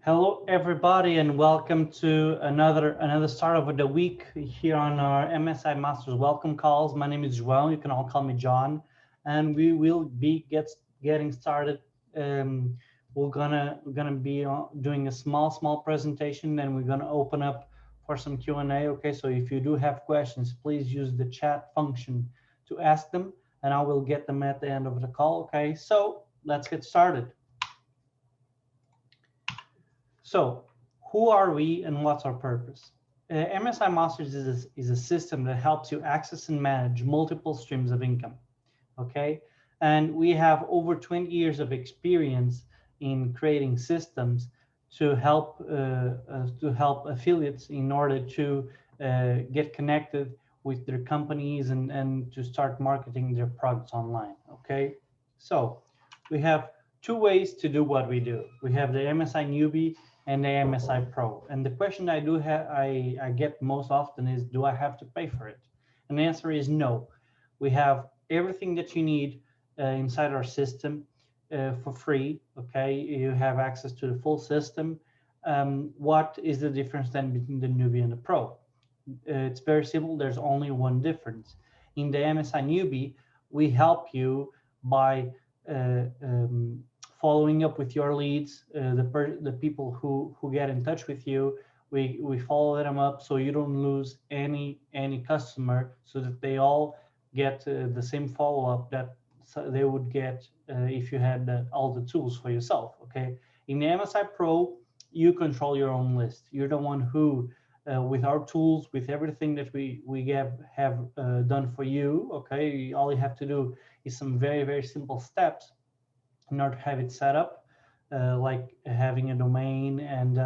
Hello, everybody, and welcome to another start of the week here on our MSI Masters welcome calls. My name is João. You can all call me John, and we will be getting started. Um, we're gonna be doing a small presentation, and we're gonna open up for some Q&A. Okay, so if you do have questions, please use the chat function to ask them, and I will get them at the end of the call. Okay, so let's get started. So, who are we and what's our purpose? MSI Masters is a system that helps you access and manage multiple streams of income. Okay, and we have over 20 years of experience in creating systems to help affiliates in order to get connected with their companies and to start marketing their products online. Okay, so we have two ways to do what we do. We have the MSI newbie and the MSI Pro. And the question I do have, I get most often is, do I have to pay for it? And the answer is no. We have everything that you need inside our system for free. Okay, you have access to the full system. What is the difference then between the newbie and the pro? It's very simple. There's only one difference. In the MSI newbie, we help you by following up with your leads, the people who get in touch with you. We follow them up so you don't lose any customer, so that they all get the same follow up that they would get if you had all the tools for yourself. Okay, in the MSI Pro, you control your own list. You're the one who with our tools, with everything that we have done for you. Okay, all you have to do is some very simple steps in order to have it set up, like having a domain and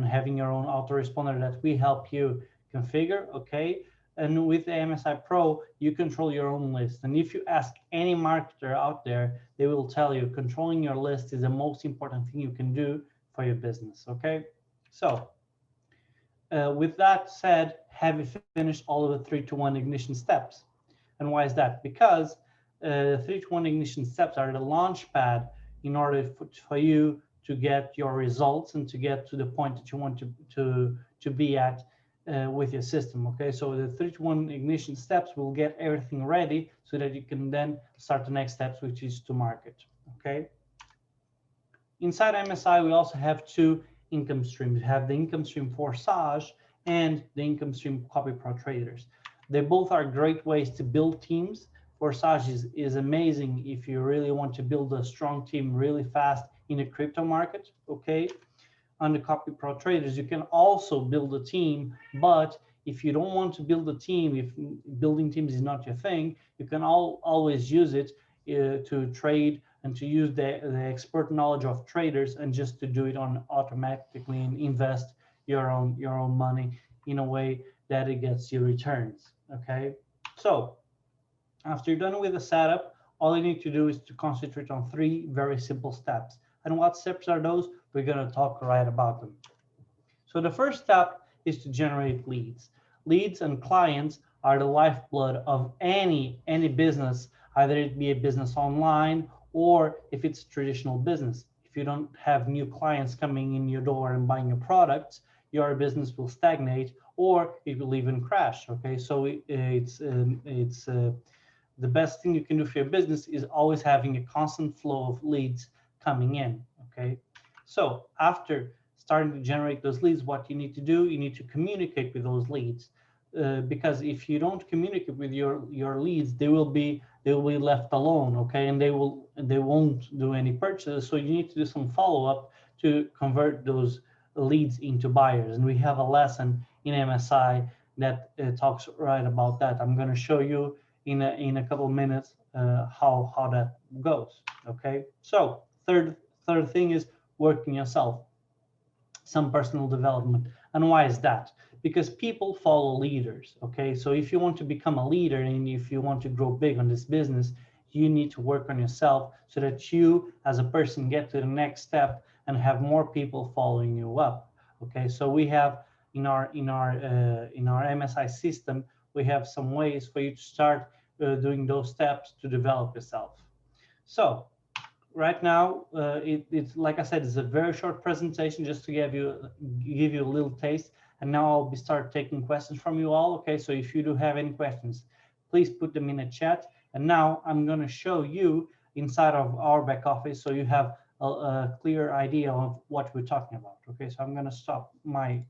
having your own autoresponder that we help you configure. Okay, and with the MSI Pro, you control your own list. And if you ask any marketer out there, they will tell you controlling your list is the most important thing you can do for your business. Okay, so with that said, have you finished all of the 3-to-1 ignition steps? And why is that? Because 3-to-1 ignition steps are the launch pad in order for you to get your results and to get to the point that you want to be at with your system. Okay, so the 3-to-1 ignition steps will get everything ready so that you can then start the next steps, which is to market. Okay, inside MSI, we also have two income streams. We have the income stream for Sage and the income stream Copy Pro traders. They both are great ways to build teams. Sage is amazing if you really want to build a strong team really fast in the crypto market. Okay, on the Copy Pro traders, you can also build a team, but if you don't want to build a team, if building teams is not your thing, you can always use it to trade and to use the expert knowledge of traders and just to do it on automatically and invest your own money in a way that it gets you returns. Okay, so after you're done with the setup, all you need to do is to concentrate on 3 very simple steps. And what steps are those? We're going to talk right about them. So the first step is to generate leads. Leads and clients are the lifeblood of any business, either it be a business online or if it's a traditional business. If you don't have new clients coming in your door and buying your products, your business will stagnate or it will even crash. Okay, so the best thing you can do for your business is always having a constant flow of leads coming in. Okay, so after starting to generate those leads, what you need to do, you need to communicate with those leads, because if you don't communicate with your leads, they will be left alone. Okay, and they won't do any purchases. So you need to do some follow-up to convert those leads into buyers. And we have a lesson in MSI that talks right about that. I'm going to show you in a couple of minutes how that goes. Okay, so third thing is working yourself, some personal development. And why is that? Because people follow leaders. Okay, so if you want to become a leader and if you want to grow big on this business, you need to work on yourself so that you as a person get to the next step and have more people following you up. Okay, so we have in our MSI system, we have some ways for you to start doing those steps to develop yourself. So right now, it's like I said, it's a very short presentation just to give you a little taste. And now I'll be start taking questions from you all. Okay, so if you do have any questions, please put them in the chat. And now I'm going to show you inside of our back office so you have a clear idea of what we're talking about. Okay, so I'm going to stop my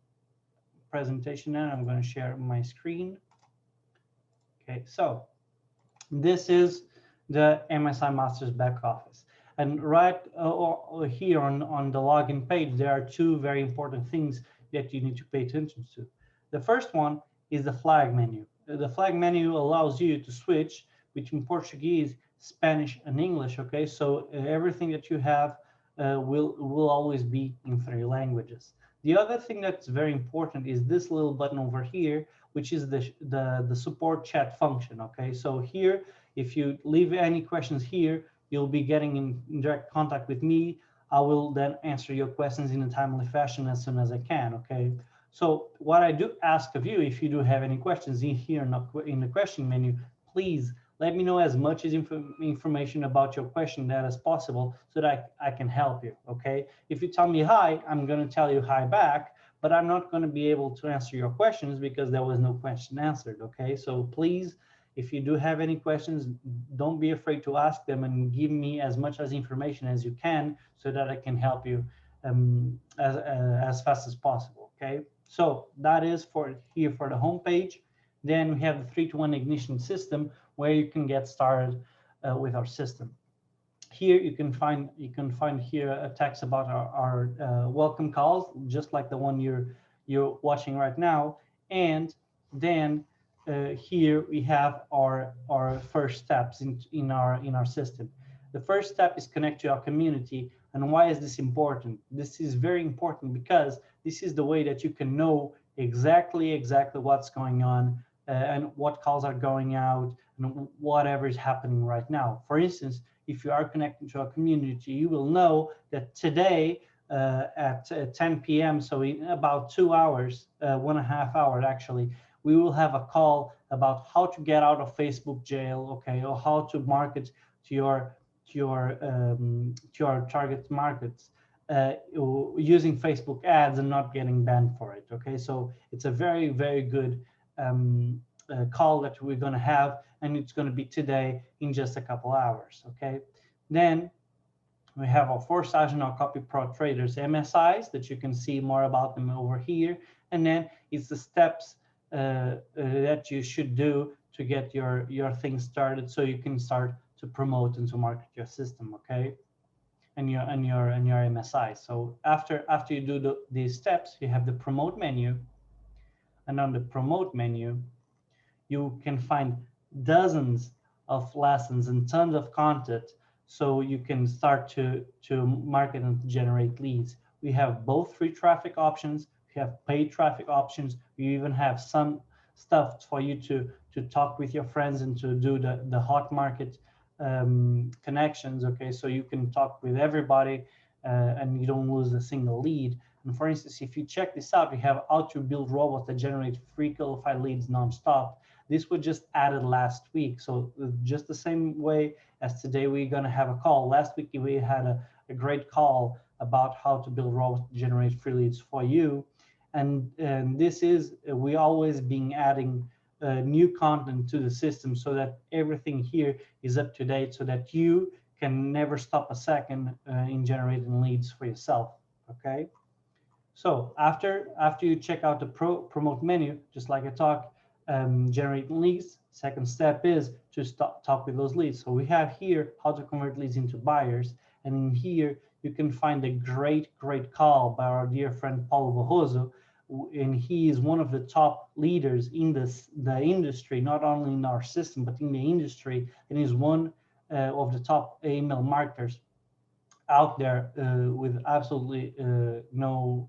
presentation and I'm going to share my screen. Okay, so this is the MSI Masters back office. And right here on the login page, there are two very important things that you need to pay attention to. The first one is the flag menu. The flag menu allows you to switch between Portuguese, Spanish, and English. Okay, so everything that you have will always be in three languages. The other thing that's very important is this little button over here, which is the support chat function. Okay, so here, if you leave any questions here, you'll be getting in direct contact with me. I will then answer your questions in a timely fashion as soon as I can. Okay, so what I do ask of you, if you do have any questions in here in the question menu, please let me know as much as information about your question that as possible so that I can help you. Okay, if you tell me hi, I'm going to tell you hi back, but I'm not going to be able to answer your questions because there was no question answered. Okay, so please, if you do have any questions, don't be afraid to ask them and give me as much as information as you can so that I can help you as fast as possible. Okay, so that is for here for the home page. Then we have the 3-to-1 ignition system where you can get started with our system. Here you can find here a text about our welcome calls, just like the one you're watching right now. And then here we have our first steps in our system. The first step is connect to our community. And why is this important? This is very important because this is the way that you can know exactly what's going on and what calls are going out and whatever is happening right now. For instance, if you are connected to a community, you will know that today at 10 p.m., so in about 2 hours, 1.5 hours actually, we will have a call about how to get out of Facebook jail, okay, or how to market to your target markets using Facebook ads and not getting banned for it. Okay, so it's a very good call that we're going to have, and it's going to be today in just a couple hours. Okay, then we have our 4 Saginaw Copy Pro Traders MSIs that you can see more about them over here, and then it's the steps that you should do to get your thing started so you can start to promote and to market your system. Okay, and your MSI. So after you do these steps, you have the promote menu, and on the promote menu you can find dozens of lessons and tons of content so you can start to market and generate leads. We have both free traffic options, we have paid traffic options, we even have some stuff for you to talk with your friends and to do the hot market connections. Okay, so you can talk with everybody and you don't lose a single lead. And for instance, if you check this out, we have how to build robots that generate free qualified leads nonstop. This was just added last week. So just the same way as today, we're going to have a call. Last week, we had a great call about how to build robots to generate free leads for you. And this is, we always being adding new content to the system so that everything here is up to date so that you can never stop a second in generating leads for yourself. Okay. So after you check out the promote menu, just like I talked, generate leads. Second step is to talk with those leads. So we have here how to convert leads into buyers, and in here you can find a great call by our dear friend Paulo Barroso, and he is one of the top leaders in the industry, not only in our system but in the industry, and is one of the top email marketers out there with absolutely no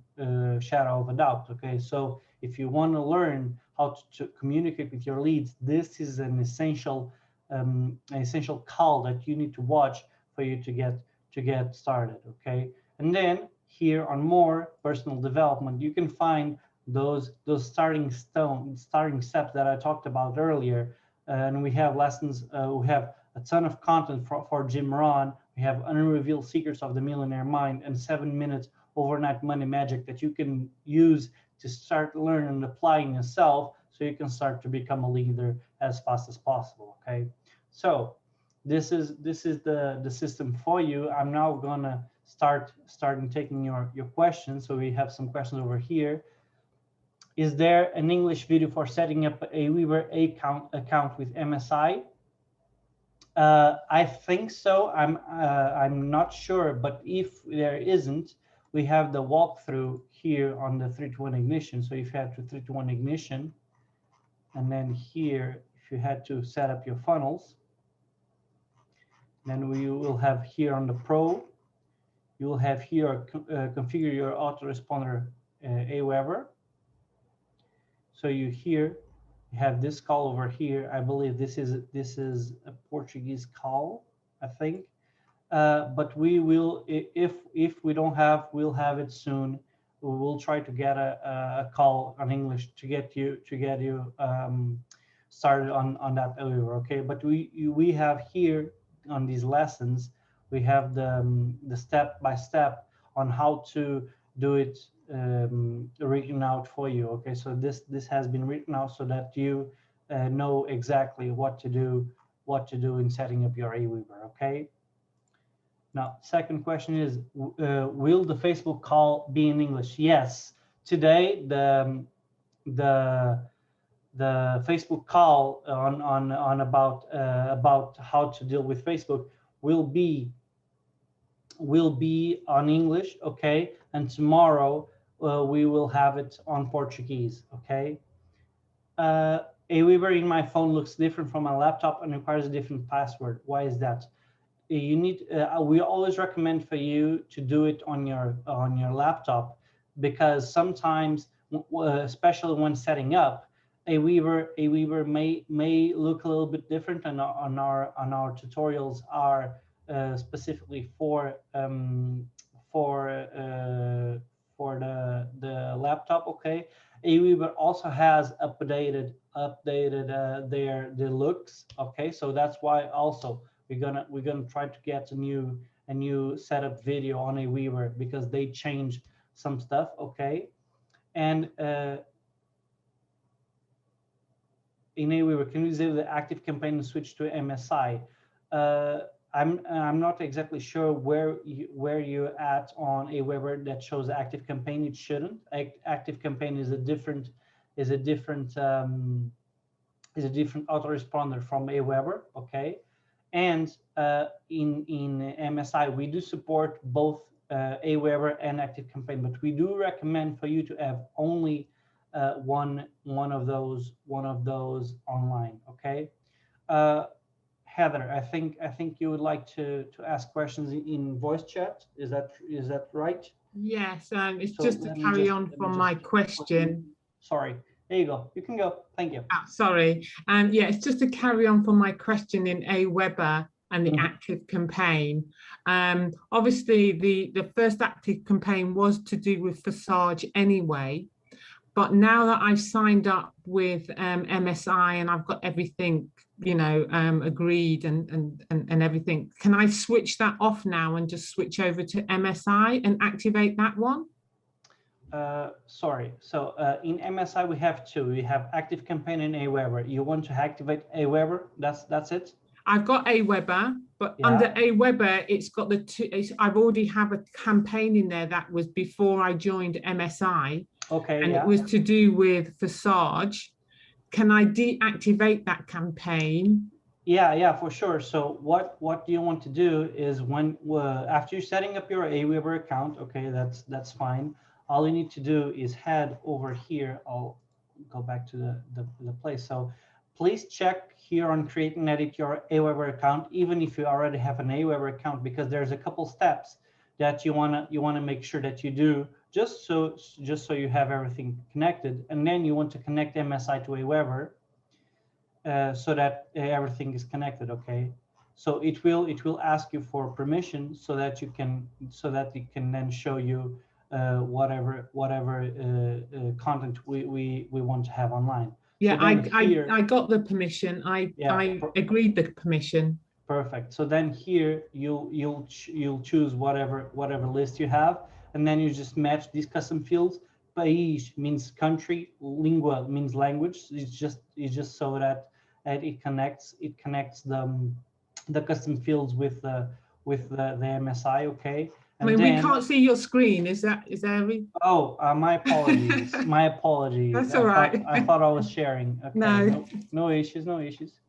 shadow of a doubt. Okay, so if you want to learn how to communicate with your leads, this is an essential call that you need to watch for you to get started. Okay, and then here on more personal development, you can find those starting steps that I talked about earlier, and we have lessons. We have a ton of content for Jim Ron We have Unrevealed Secrets of the Millionaire Mind and 7 minutes overnight money magic that you can use to start learning and applying yourself so you can start to become a leader as fast as possible. Okay, so this is the system for you. I'm now gonna starting taking your questions. So we have some questions over here. Is there an English video for setting up a Weaver account with MSI? I think so. I'm not sure, but if there isn't, we have the walkthrough here on the 3-to-1 ignition. So if you have to 3-to-1 ignition, and then here, if you had to set up your funnels, then we will have here on the Pro, you will have here configure your autoresponder Aweber. So you have this call over here. I believe this is a Portuguese call, I think. But we will, if we don't have, we'll have it soon. We will try to get a call on English to get you started on that Aweber. Okay, but we have here on these lessons, we have the step by step on how to do it written out for you. Okay, so this has been written out so that you know exactly what to do in setting up your Aweber. Okay, now second question is, will the Facebook call be in English? Yes, today the Facebook call on about how to deal with Facebook will be on English. Okay, and tomorrow we will have it on Portuguese. Okay. Aweber in my phone looks different from my laptop and requires a different password. Why is that? You need. We always recommend for you to do it on your laptop, because sometimes, especially when setting up, Aweber may look a little bit different, and on our tutorials are specifically for the laptop. Okay, Aweber also has updated their looks. Okay, so that's why also we're gonna try to get a new setup video on Aweber, because they change some stuff. Okay, and in Aweber, can you disable the active campaign and switch to MSI? I'm not exactly sure where you're at on Aweber that shows active campaign. It shouldn't. Active campaign is a different autoresponder from Aweber. Okay, and in MSI we do support both Aweber and active campaign, but we do recommend for you to have only one of those online. Okay. Heather, I think you would like to ask questions in voice chat. Is that right? Yes, it's so just to carry on from my question. Sorry, there you go. You can go. Thank you. Sorry. Yeah, it's just to carry on from my question in Aweber and the active campaign. Obviously, the first active campaign was to do with Facade anyway. But now that I've signed up with MSI and I've got everything, agreed and everything, can I switch that off now and just switch over to MSI and activate that one? Sorry. So in MSI we have two. We have active campaign and Aweber. You want to activate Aweber? That's it. I've got Aweber, but under Aweber, it's got the two. I've already have a campaign in there that was before I joined MSI. Okay. And it was to do with Facade. Can I deactivate that campaign? Yeah, for sure. So what you want to do is when after you're setting up your Aweber account, okay, that's fine. All you need to do is head over here. I'll go back to the place. So please check here on create and edit your Aweber account, even if you already have an Aweber account, because there's a couple steps that you wanna make sure that you do, just so you have everything connected, and then you want to connect MSI to Aweber so that everything is connected. Okay, so it will ask you for permission so that it can then show you whatever content we want to have online. Yeah, so I got the permission. I agreed the permission. Perfect. So then here you'll choose whatever list you have, and then you just match these custom fields. País means country, lingua means language. It's just so that it connects the custom fields with the MSI. Okay, I and mean, we then can't see your screen. Is there? oh, my apologies. My apologies. That's I all thought right. I thought I was sharing. Okay, No. no issues, no issues.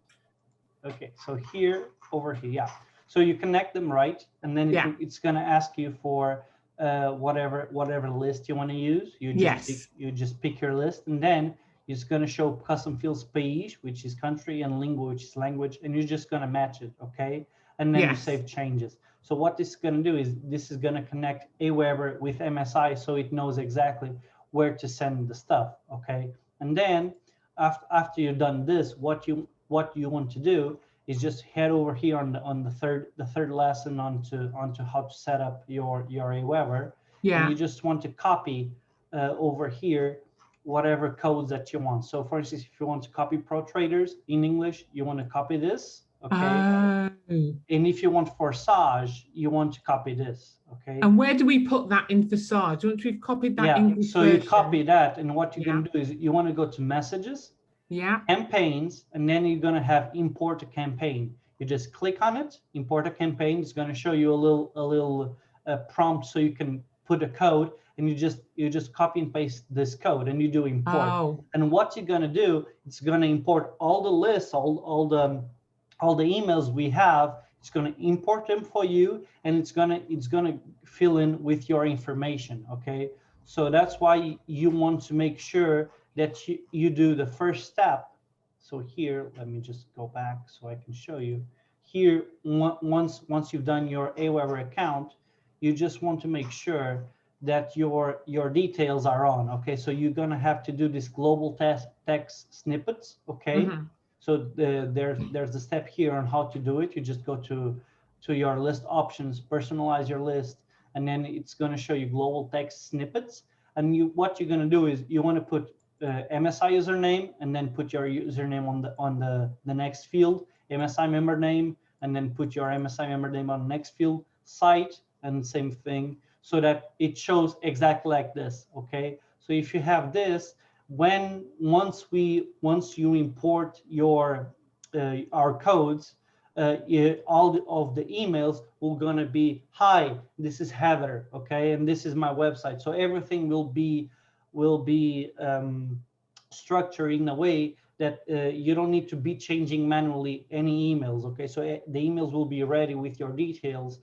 Okay, so here, over here, yeah. So you connect them, right, and then Yeah. it's gonna ask you for whatever list you want to use. Yes. You just pick your list, and then it's gonna show custom fields país, which is country, and lingua, which is language, and you're just gonna match it, okay? And then you Yes. save changes. So what this is gonna do is this is gonna connect Aweber with MSI, so it knows exactly where to send the stuff, okay? And then after you've done this, what you want to do is just head over here on the third lesson onto how to set up your Aweber, and you Yeah. just want to copy over here whatever codes that you want. So for instance, if you want to copy Pro Traders in English, you want to copy this, okay? Oh. And if you want Forsage, you want to copy this, okay? And where do we put that in Visage? Once we've copied that Yeah, English so you copy version. that, and what you're Yeah. gonna do is you want to go to Messages, Yeah. campaigns, and then you're going to have import a campaign. You just click on it, import a campaign. It's going to show you a little prompt so you can put a code, and you just copy and paste this code, and you do import. Oh. And what you're going to do, it's going to import all the lists, all the emails we have. It's going to import them for you, and it's going to fill in with your information. Okay, so that's why you want to make sure that you do the first step. So here, let me just go back so I can show you. Here, once you've done your Aweber account, you just want to make sure that your details are on. Okay, so you're gonna have to do this global text snippets. Okay, Mhm. so there's the step here on how to do it. You just go to your list options, personalize your list, and then it's going to show you global text snippets. And what you're going to do is you want to put MSI username, and then put your username on the next field, MSI member name, and then put your MSI member name on the next field, site, and same thing, so that it shows exactly like this. Okay, so if you have this, once you import our codes, all of the emails will gonna be, hi, this is Heather, okay, and this is my website. So everything will be structured in a way that you don't need to be changing manually any emails. Okay, so the emails will be ready with your details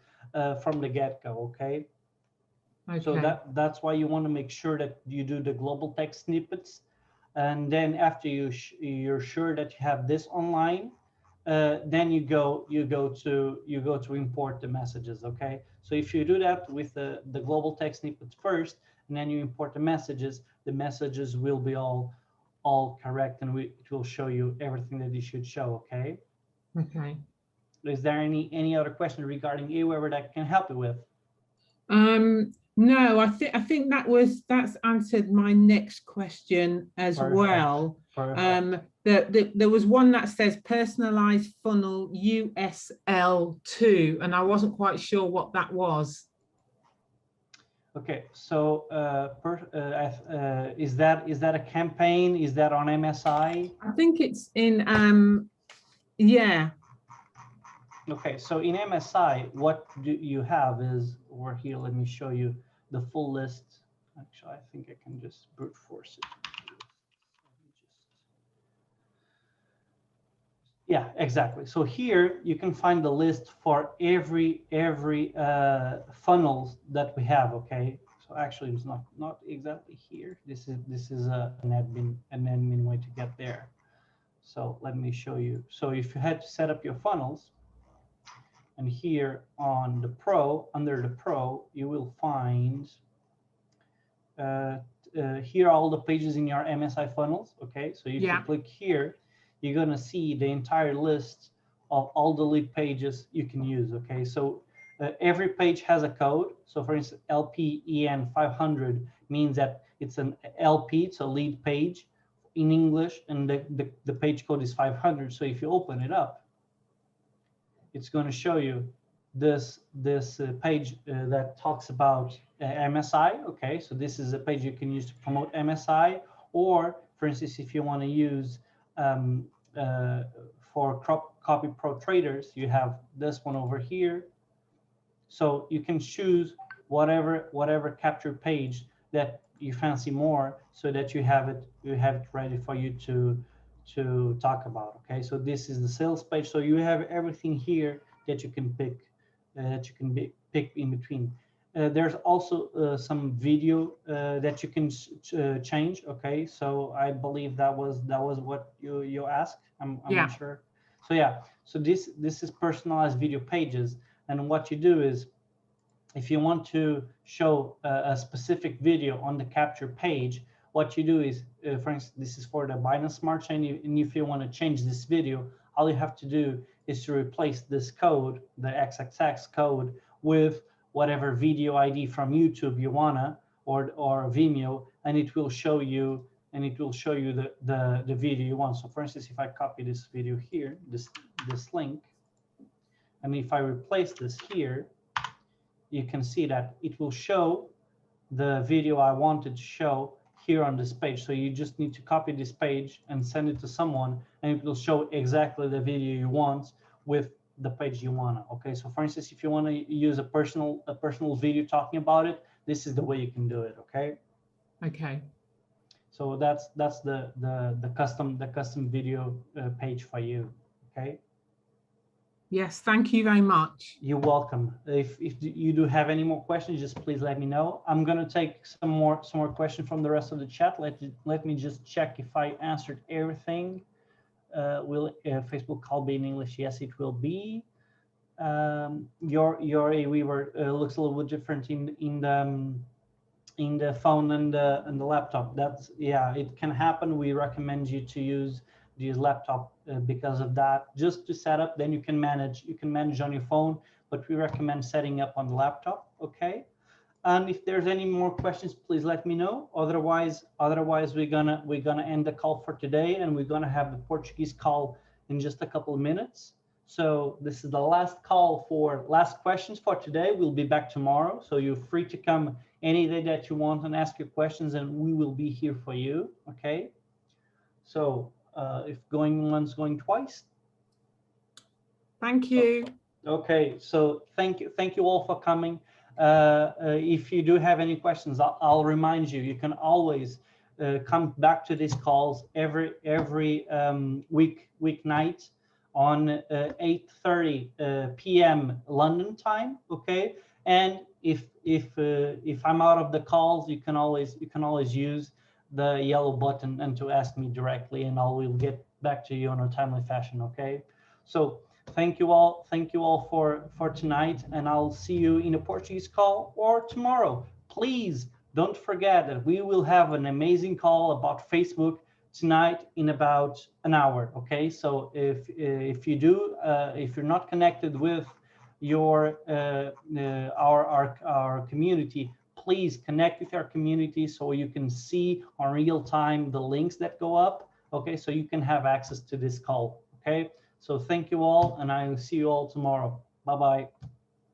from the get-go. Okay. So Okay. that's why you want to make sure that you do the global text snippets, and then after you're sure that you have this online, then you go to import the messages. Okay, so if you do that with the global text snippets first, and then you import the messages will be all correct, and it will show you everything that you should show. Okay. Okay. Is there any other question regarding Aweber that I can help you with? No, I think that's answered my next question as Perfect. well. Perfect. There was one that says personalized funnel USL2, and I wasn't quite sure what that was. Okay, so is that a campaign? Is that on MSI? I think it's in yeah. Okay, so in MSI, what do you have is over here. Let me show you the full list. Actually, I think I can just brute force it. Yeah, exactly. So here you can find the list for every funnels that we have. Okay, so actually it's not exactly here. This is an admin way to get there. So let me show you. So if you had to set up your funnels, and here on the Pro, under the Pro, you will find here are all the pages in your MSI funnels. Okay, so if you click here, you're gonna see the entire list of all the lead pages you can use. Okay, so every page has a code. So for instance, LPEN 500 means that it's an LP, it's a lead page in English, and the page code is 500. So if you open it up, it's going to show you this page that talks about MSI. Okay, so this is a page you can use to promote MSI, or for instance, if you want to use for copy pro traders, you have this one over here. So you can choose whatever capture page that you fancy more, so that you have it ready for you to talk about. Okay, so this is the sales page. So you have everything here that you can pick pick in between. There's also some video that you can change. Okay, so I believe that was what you asked. I'm not sure. So yeah, so this is personalized video pages, and what you do is, if you want to show a specific video on the capture page, what you do is, for instance, this is for the Binance Smart Chain, and if you want to change this video, all you have to do is to replace this code, the XXX code, with whatever video ID from YouTube you wanna, or Vimeo, and it will show you the video you want. So for instance, if I copy this video here, this link, and if I replace this here, you can see that it will show the video I wanted to show here on this page. So you just need to copy this page and send it to someone, and it will show exactly the video you want with the page you want. Okay, so for instance, if you want to use a personal video talking about it, this is the way you can do it. Okay. Okay. So that's the custom video page for you. Okay. Yes, thank you very much. You're welcome. If you do have any more questions, just please let me know. I'm gonna take some more questions from the rest of the chat. Let me just check if I answered everything. Will Facebook call be in English? Yes, it will be. Your AWeaver looks a little bit different in the phone and the laptop. That's, yeah, it can happen. We recommend you to use laptop because of that, just to set up. Then you can manage on your phone, but we recommend setting up on the laptop. Okay, and if there's any more questions, please let me know. Otherwise we're gonna end the call for today, and we're gonna have the Portuguese call in just a couple of minutes. So this is the last call for last questions for today. We'll be back tomorrow, so you're free to come any day that you want and ask your questions, and we will be here for you. Okay, so if going once, going twice. Thank you. Okay, so thank you all for coming. If you do have any questions, I'll remind you, you can always come back to these calls every weeknight on 8:30 p.m. London time. Okay, and if I'm out of the calls, you can always use the yellow button and to ask me directly, and I will get back to you in a timely fashion. Okay, so thank you all for tonight, and I'll see you in a Portuguese call or tomorrow. Please don't forget that we will have an amazing call about Facebook tonight in about an hour. Okay, so if you do if you're not connected with your our community, please connect with our community so you can see on real time the links that go up. Okay, so you can have access to this call. Okay, so thank you all, and I will see you all tomorrow. Bye bye.